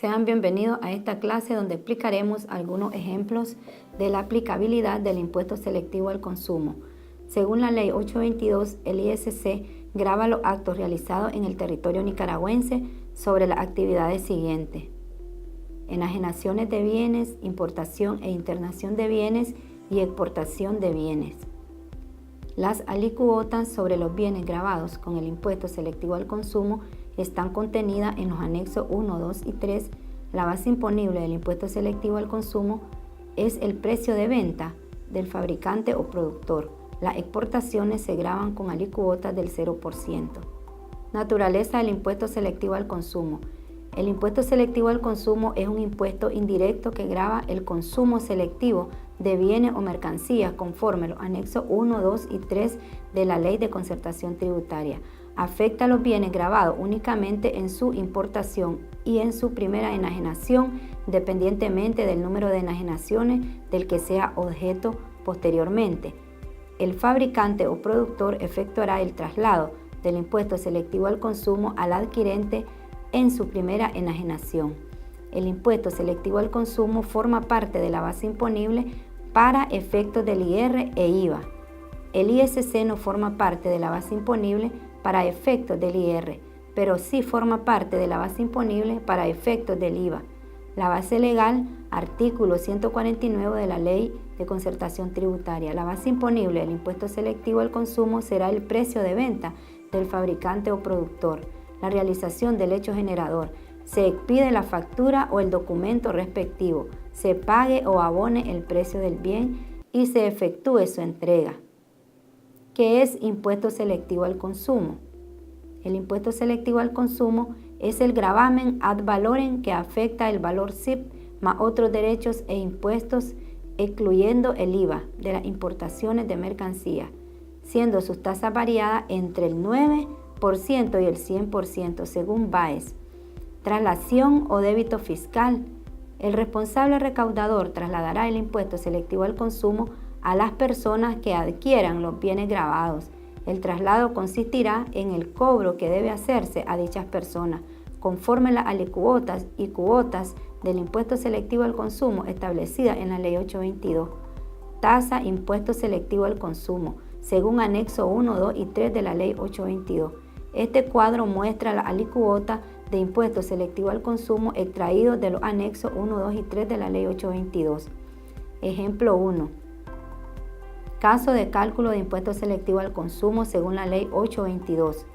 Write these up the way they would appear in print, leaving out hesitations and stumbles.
Sean bienvenidos a esta clase donde explicaremos algunos ejemplos de la aplicabilidad del impuesto selectivo al consumo. Según la Ley 822, el ISC grava los actos realizados en el territorio nicaragüense sobre las actividades siguientes: enajenaciones de bienes, importación e internación de bienes y exportación de bienes. Las alícuotas sobre los bienes gravados con el impuesto selectivo al consumo están contenidas en los anexos 1, 2 y 3. La base imponible del impuesto selectivo al consumo es el precio de venta del fabricante o productor. Las exportaciones se gravan con alícuotas del 0%. Naturaleza del impuesto selectivo al consumo. El impuesto selectivo al consumo es un impuesto indirecto que grava el consumo selectivo de bienes o mercancías conforme los anexos 1, 2 y 3 de la Ley de Concertación Tributaria. Afecta a los bienes gravados únicamente en su importación y en su primera enajenación, dependientemente del número de enajenaciones del que sea objeto posteriormente. El fabricante o productor efectuará el traslado del impuesto selectivo al consumo al adquirente en su primera enajenación. El impuesto selectivo al consumo forma parte de la base imponible para efectos del IR e IVA. El ISC no forma parte de la base imponible para efectos del IR, pero sí forma parte de la base imponible para efectos del IVA. La base legal, artículo 149 de la Ley de Concertación Tributaria. La base imponible del impuesto selectivo al consumo será el precio de venta del fabricante o productor, la realización del hecho generador, se expide la factura o el documento respectivo, se pague o abone el precio del bien y se efectúe su entrega. ¿Qué es impuesto selectivo al consumo? El impuesto selectivo al consumo es el gravamen ad valorem que afecta el valor SIP más otros derechos e impuestos, excluyendo el IVA de las importaciones de mercancías, siendo sus tasas variadas entre el 9% y el 100% según BAES. Traslación o débito fiscal. El responsable recaudador trasladará el impuesto selectivo al consumo a las personas que adquieran los bienes gravados. El traslado consistirá en el cobro que debe hacerse a dichas personas, conforme las alícuotas y cuotas del impuesto selectivo al consumo establecidas en la Ley 822. Tasa impuesto selectivo al consumo, según anexo 1, 2 y 3 de la Ley 822. Este cuadro muestra la alícuota de impuesto selectivo al consumo extraído de los anexos 1, 2 y 3 de la Ley 822. Ejemplo 1. Caso de cálculo de impuesto selectivo al consumo según la Ley 822.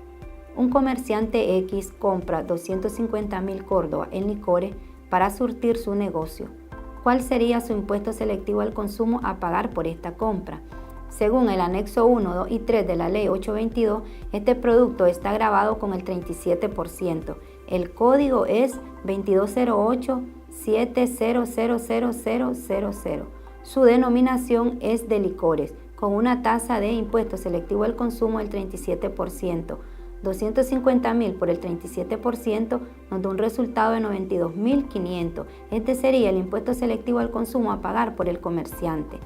Un comerciante X compra 250,000 córdobas en licores para surtir su negocio. ¿Cuál sería su impuesto selectivo al consumo a pagar por esta compra? Según el anexo 1, 2 y 3 de la Ley 822, este producto está gravado con el 37%. El código es 2208-70000000. Su denominación es de licores, con una tasa de impuesto selectivo al consumo del 37%. 250,000 por el 37% nos da un resultado de 92,500. Este sería el impuesto selectivo al consumo a pagar por el comerciante.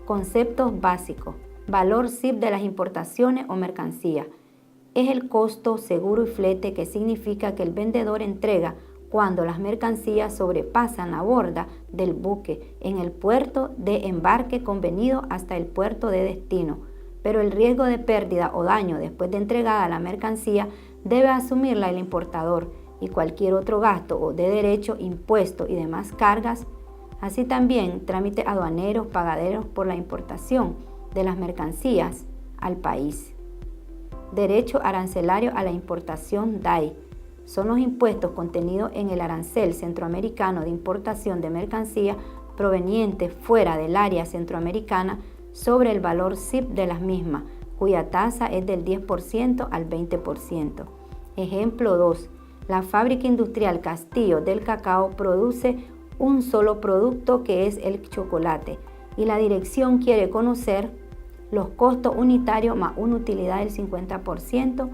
Conceptos básicos. Valor SIP de las importaciones o mercancías. Es el costo, seguro y flete que significa que el vendedor entrega cuando las mercancías sobrepasan la borda del buque en el puerto de embarque convenido hasta el puerto de destino. Pero el riesgo de pérdida o daño después de entregada la mercancía debe asumirla el importador y cualquier otro gasto o de derecho, impuesto y demás cargas. Así también trámites aduaneros, pagaderos por la importación de las mercancías al país. Derecho arancelario a la importación DAI. Son los impuestos contenidos en el arancel centroamericano de importación de mercancías provenientes fuera del área centroamericana sobre el valor SIP de las mismas, cuya tasa es del 10% al 20%. Ejemplo 2. La fábrica industrial Castillo del Cacao produce un solo producto que es el chocolate y la dirección quiere conocer los costos unitarios más una utilidad del 50%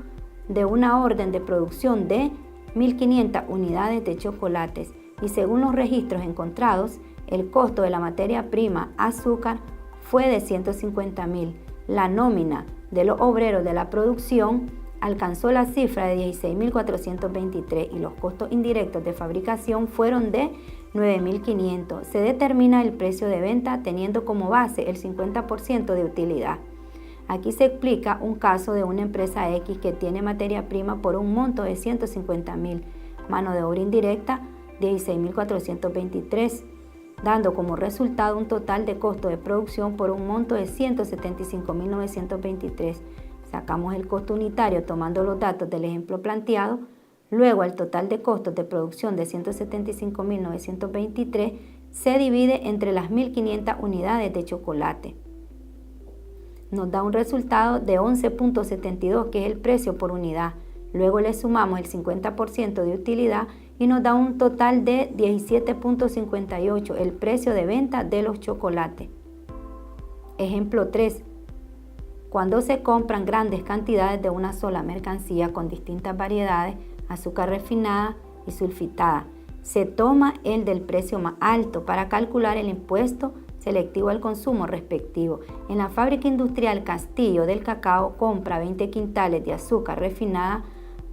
de una orden de producción de 1.500 unidades de chocolates y según los registros encontrados, el costo de la materia prima azúcar fue de 150,000. La nómina de los obreros de la producción alcanzó la cifra de 16.423 y los costos indirectos de fabricación fueron de 9.500. Se determina el precio de venta teniendo como base el 50% de utilidad. Aquí se explica un caso de una empresa X que tiene materia prima por un monto de 150.000, mano de obra indirecta 16.423, dando como resultado un total de costo de producción por un monto de 175.923. Sacamos el costo unitario tomando los datos del ejemplo planteado, luego el total de costos de producción de 175.923 se divide entre las 1.500 unidades de chocolate. Nos da un resultado de 11.72, que es el precio por unidad. Luego le sumamos el 50% de utilidad y nos da un total de 17.58, el precio de venta de los chocolates. Ejemplo 3. Cuando se compran grandes cantidades de una sola mercancía con distintas variedades, azúcar refinada y sulfitada, se toma el del precio más alto para calcular el impuesto selectivo al consumo respectivo. En la fábrica industrial Castillo del Cacao compra 20 quintales de azúcar refinada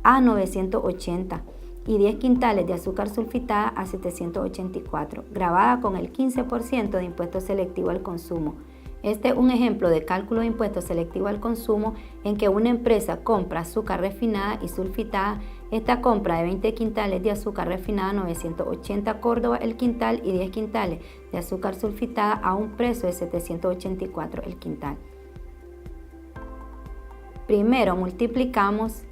a 980 y 10 quintales de azúcar sulfitada a 784, grabada con el 15% de impuesto selectivo al consumo. Este es un ejemplo de cálculo de impuesto selectivo al consumo en que una empresa compra azúcar refinada y sulfitada. Esta compra de 20 quintales de azúcar refinada a 980 Córdoba el quintal y 10 quintales de azúcar sulfitada a un precio de 784 el quintal. Primero multiplicamos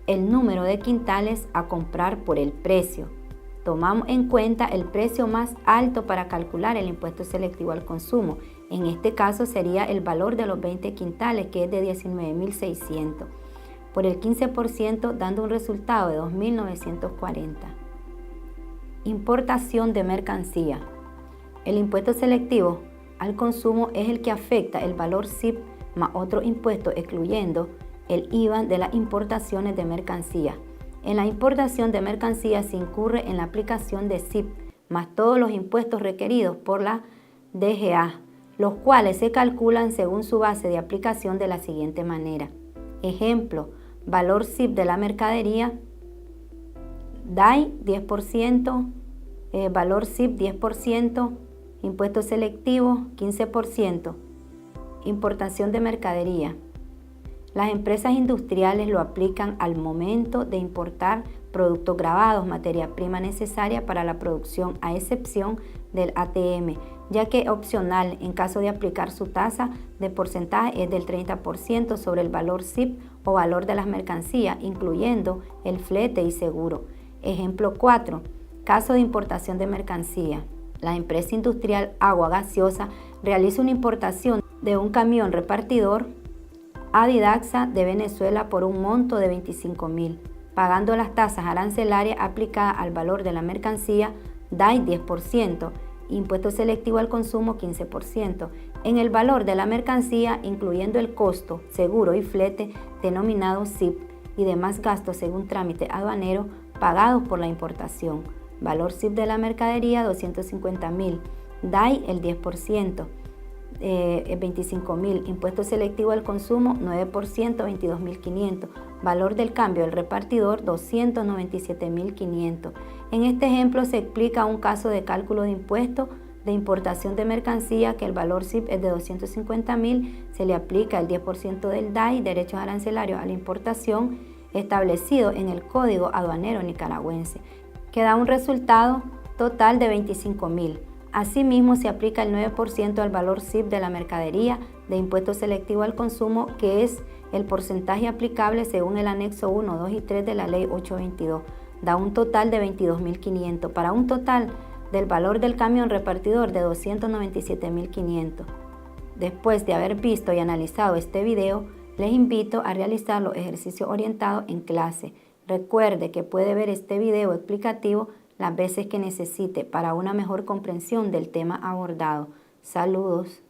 el número de quintales a comprar por el precio. Tomamos en cuenta el precio más alto para calcular el impuesto selectivo al consumo. En este caso sería el valor de los 20 quintales, que es de 19.600, por el 15%, dando un resultado de 2.940. Importación de mercancía. El impuesto selectivo al consumo es el que afecta el valor SIP más otros impuestos, excluyendo el IVA de las importaciones de mercancía. En la importación de mercancía se incurre en la aplicación de SIP más todos los impuestos requeridos por la DGA, los cuales se calculan según su base de aplicación de la siguiente manera. Ejemplo, valor SIP de la mercadería, DAI 10%, valor SIP 10%, impuesto selectivo 15%, importación de mercadería. Las empresas industriales lo aplican al momento de importar productos grabados, materia prima necesaria para la producción, a excepción del ATM, ya que es opcional en caso de aplicar su tasa de porcentaje es del 30% sobre el valor SIP o valor de las mercancías, incluyendo el flete y seguro. Ejemplo 4. Caso de importación de mercancía. La empresa industrial Agua Gaseosa realiza una importación de un camión repartidor a Didaxa de Venezuela por un monto de 25.000, pagando las tasas arancelarias aplicadas al valor de la mercancía, DAI 10%, impuesto selectivo al consumo 15%, en el valor de la mercancía, incluyendo el costo, seguro y flete, denominado SIP, y demás gastos según trámite aduanero pagados por la importación. Valor SIP de la mercadería 250.000, DAI el 10%. 25.000, impuesto selectivo al consumo 9%, 22.500, valor del cambio del repartidor 297.500. En este ejemplo se explica un caso de cálculo de impuesto de importación de mercancía que el valor SIP es de 250.000, se le aplica el 10% del DAI, derechos arancelarios a la importación, establecido en el Código Aduanero Nicaragüense, que da un resultado total de 25.000. Asimismo, se aplica el 9% al valor SIP de la mercadería de impuesto selectivo al consumo, que es el porcentaje aplicable según el anexo 1, 2 y 3 de la Ley 822. Da un total de 22.500 para un total del valor del camión repartidor de 297.500. Después de haber visto y analizado este video, les invito a realizar los ejercicios orientados en clase. Recuerde que puede ver este video explicativo las veces que necesite para una mejor comprensión del tema abordado. Saludos.